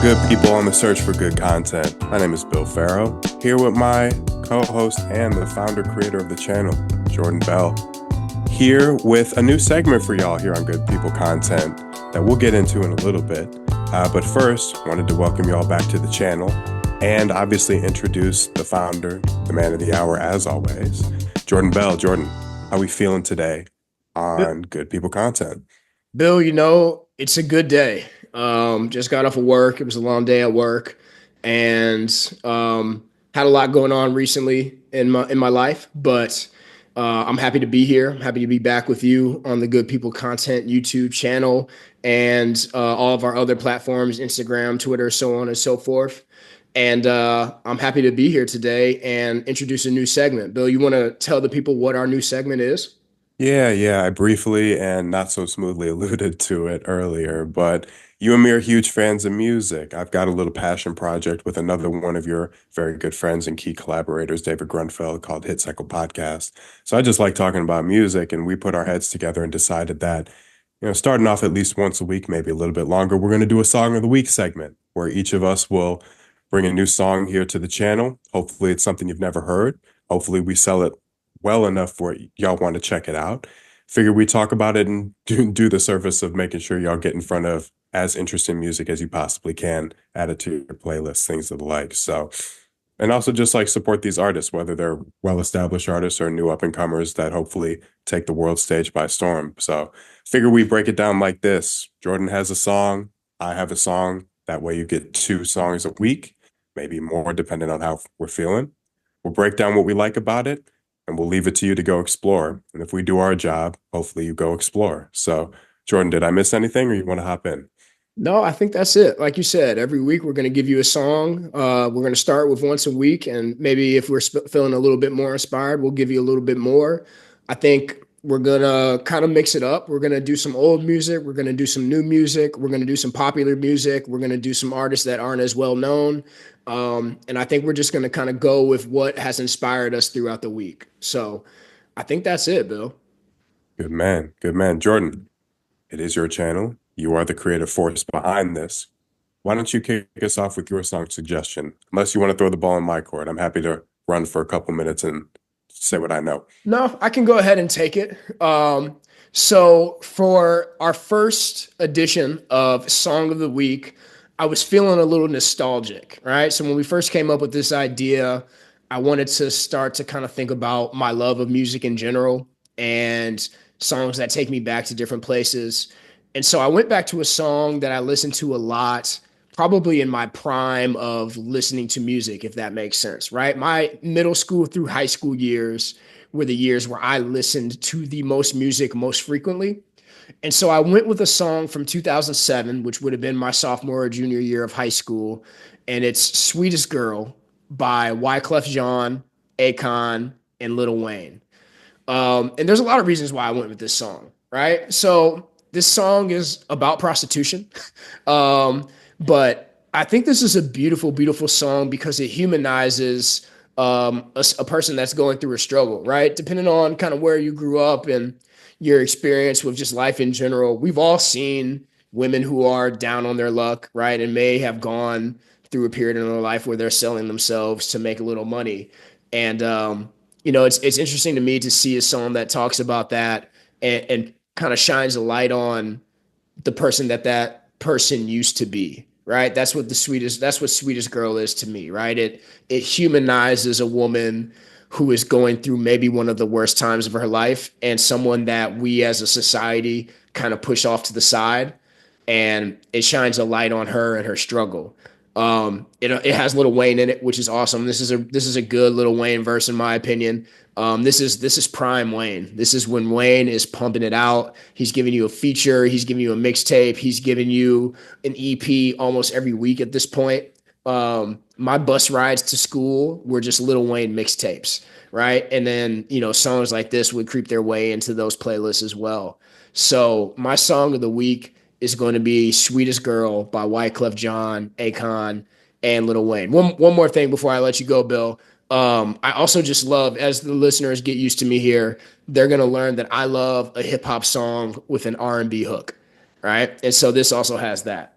Good people on the search for good content. My name is Bill Farrow, here with my co-host and the founder creator of the channel, Jordan Bell. Here with a new segment for y'all here on Good People Content that we'll get into in a little bit. But first, wanted to welcome y'all back to the channel and obviously introduce the founder, the man of the hour as always, Jordan Bell. Jordan, how we feeling today on Good People Content? Bill, it's a good day. Just got off of work. It was a long day at work, and had a lot going on recently in my life. But I'm happy to be here. I'm happy to be back with you on the Good People Content YouTube channel and all of our other platforms, Instagram, Twitter, so on and so forth. And I'm happy to be here today and introduce a new segment. Bill, you want to tell the people what our new segment is? Yeah, I briefly and not so smoothly alluded to it earlier, but you and me are huge fans of music. I've got a little passion project with another one of your very good friends and key collaborators, David Grunfeld, called Hit Cycle Podcast. So I just like talking about music, and we put our heads together and decided that, starting off at least once a week, maybe a little bit longer, we're going to do a Song of the Week segment where each of us will bring a new song here to the channel. Hopefully it's something you've never heard. Hopefully we sell it well enough where y'all want to check it out. Figure we talk about it and do the service of making sure y'all get in front of as interesting music as you possibly can, add it to your playlist, things of the like. So, and also just like support these artists, whether they're well-established artists or new up-and-comers that hopefully take the world stage by storm. So figure we break it down like this. Jordan has a song, I have a song. That way you get 2 songs a week, maybe more depending on how we're feeling. We'll break down what we like about it, and we'll leave it to you to go explore. And if we do our job, hopefully you go explore. So, Jordan, did I miss anything or you want to hop in? No, I think that's it. Like you said, every week we're going to give you a song. We're going to start with once a week, and maybe if we're feeling a little bit more inspired, we'll give you a little bit more. I think we're going to kind of mix it up. We're going to do some old music. We're going to do some new music. We're going to do some popular music. We're going to do some artists that aren't as well known. And I think we're just going to kind of go with what has inspired us throughout the week. So I think that's it, Bill. Good man. Good man. Jordan, it is your channel. You are the creative force behind this. Why don't you kick us off with your song suggestion? Unless you want to throw the ball in my court, I'm happy to run for a couple minutes and say what I know. No, I can go ahead and take it. So for our first edition of Song of the Week, I was feeling a little nostalgic, right? So when we first came up with this idea, I wanted to start to kind of think about my love of music in general and songs that take me back to different places. And so I went back to a song that I listened to a lot, probably in my prime of listening to music, if that makes sense, right? My middle school through high school years were the years where I listened to the most music most frequently. And so I went with a song from 2007, which would have been my sophomore or junior year of high school. And it's Sweetest Girl by Wyclef Jean, Akon, and Lil Wayne. And there's a lot of reasons why I went with this song, right? So this song is about prostitution. But I think this is a beautiful, beautiful song because it humanizes a person that's going through a struggle, right? Depending on kind of where you grew up and your experience with just life in general, we've all seen women who are down on their luck, right? And may have gone through a period in their life where they're selling themselves to make a little money. And, it's interesting to me to see a song that talks about that and kind of shines a light on the person that person used to be, right? That's what Sweetest Girl is to me, right? It humanizes a woman who is going through maybe one of the worst times of her life and someone that we as a society kind of push off to the side, and it shines a light on her and her struggle. It has Lil Wayne in it, which is awesome. This is a good Lil Wayne verse in my opinion. This is prime Wayne. This is when Wayne is pumping it out. He's giving you a feature. He's giving you a mixtape. He's giving you an EP almost every week at this point. My bus rides to school were just Lil Wayne mixtapes, right? And then, songs like this would creep their way into those playlists as well. So my song of the week is going to be Sweetest Girl by Wyclef Jean, Akon, and Lil Wayne. One more thing before I let you go, Bill. I also just love, as the listeners get used to me here, they're going to learn that I love a hip hop song with an R&B hook, right? And so this also has that.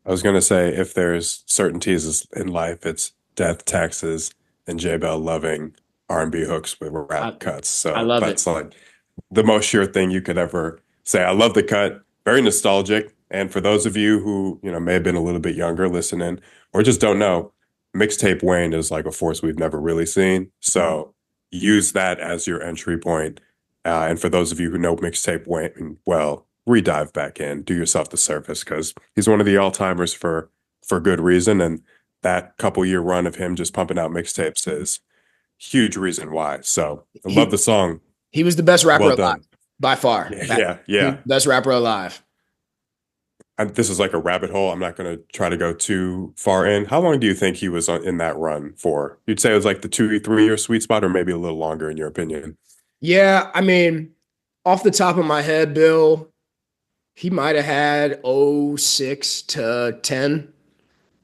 I was gonna say if there's certainties in life, it's death, taxes, and J Bell loving R&B hooks with I rap cuts. I So love it. that's like the most sure thing you could ever say. I love the cut, very nostalgic. And for those of you who, may have been a little bit younger listening or just don't know, mixtape Wayne is like a force we've never really seen. So use that as your entry point. And for those of you who know mixtape Wayne, well, redive back in, do yourself the service because he's one of the all-timers for good reason. And that couple year run of him just pumping out mixtapes is huge reason why. So I love He the song. he was the best rapper Well alive done. by far. Yeah, yeah, He was yeah. the best rapper alive. This is like a rabbit hole. I'm not going to try to go too far in. How long do you think he was in that run for? You'd say it was like the 2, 3 year sweet spot, or maybe a little longer, in your opinion. Yeah, I mean, off the top of my head, Bill, he might have had '06 to 10.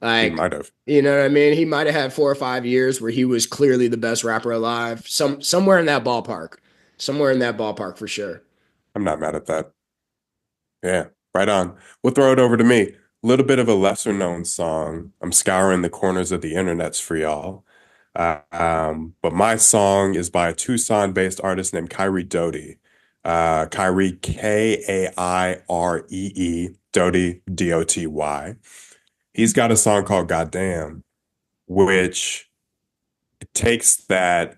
He Like, might have. you know what I mean? He might have had 4 or 5 years where he was clearly the best rapper alive. Somewhere in that ballpark. Somewhere in that ballpark for sure. I'm not mad at that. Yeah, right on. We'll throw it over to me. A little bit of a lesser known song. I'm scouring the corners of the internets for y'all. But my song is by a Tucson-based artist named Kairee Doty. Kairee, Kairee, Doty, Doty. He's got a song called Goddamn, which takes that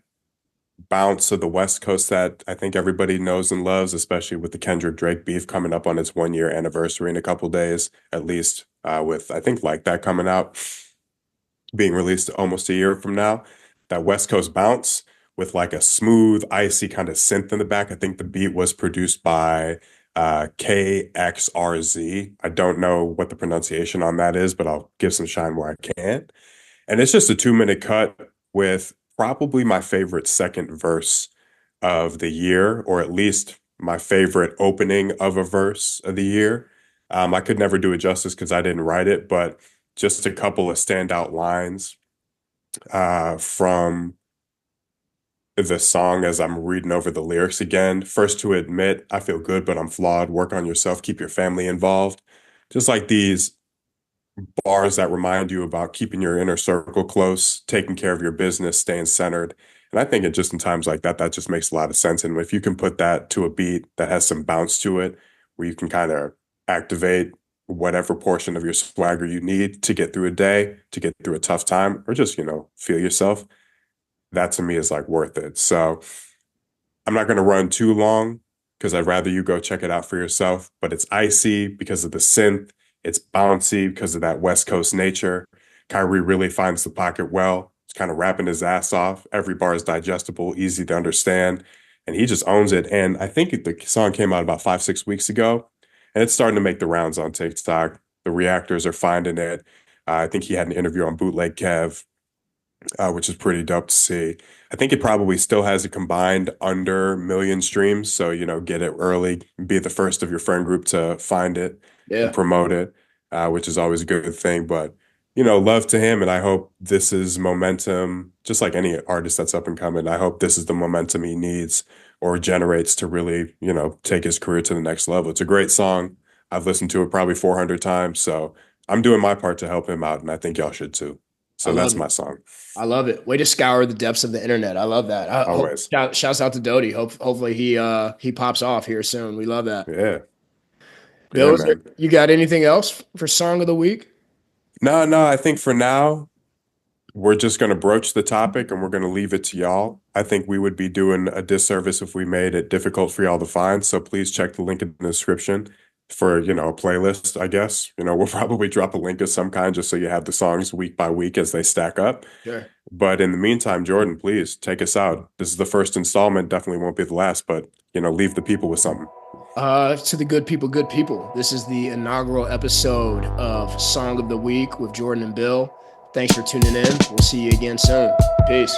bounce of the West Coast that I think everybody knows and loves, especially with the Kendrick Drake beef coming up on its 1 year anniversary in a couple days, at least, with I think Like That coming out, being released almost a year from now. That West Coast bounce with like a smooth, icy kind of synth in the back. I think the beat was produced by KXRZ. I don't know what the pronunciation on that is, but I'll give some shine where I can. And it's just a 2 minute cut with probably my favorite second verse of the year, or at least my favorite opening of a verse of the year. I could never do it justice because I didn't write it, but just a couple of standout lines from the song as I'm reading over the lyrics again. First to admit, I feel good, but I'm flawed. Work on yourself, keep your family involved. Just like these bars that remind you about keeping your inner circle close, taking care of your business, staying centered. And I think it just in times like that, that just makes a lot of sense. And if you can put that to a beat that has some bounce to it, where you can kind of activate whatever portion of your swagger you need to get through a day, to get through a tough time, or just, feel yourself, that to me is like worth it. So I'm not going to run too long because I'd rather you go check it out for yourself. But it's icy because of the synth. It's bouncy because of that West Coast nature. Kyrie really finds the pocket well. He's kind of rapping his ass off. Every bar is digestible, easy to understand, and he just owns it. And I think the song came out about 5, 6 weeks ago, and it's starting to make the rounds on TikTok. The reactors are finding it. I think he had an interview on Bootleg Kev, which is pretty dope to see. I think it probably still has a combined under million streams. So, get it early, be the first of your friend group to find it and Yeah, promote it, which is always a good thing. But, love to him. And I hope this is momentum, just like any artist that's up and coming. I hope this is the momentum he needs or generates to really, take his career to the next level. It's a great song. I've listened to it probably 400 times. So I'm doing my part to help him out. And I think y'all should too. I So love that's it. my song. I love it. Way to scour the depths of the internet. I love that. Always. Shouts out to Doty. Hopefully he pops off here soon. We love that. Yeah. Yeah, Bill, man. you got anything else for song of the week? No, no, I think for now, we're just going to broach the topic and we're going to leave it to y'all. I think we would be doing a disservice if we made it difficult for y'all to find. So please check the link in the description for, a playlist, I guess. We'll probably drop a link of some kind just so you have the songs week by week as they stack up. Sure. But in the meantime, Jordan, please take us out. This is the first installment, definitely won't be the last, but, leave the people with something. To the good people. This is the inaugural episode of Song of the Week with Jordan and Bill. Thanks for tuning in. We'll see you again soon. Peace.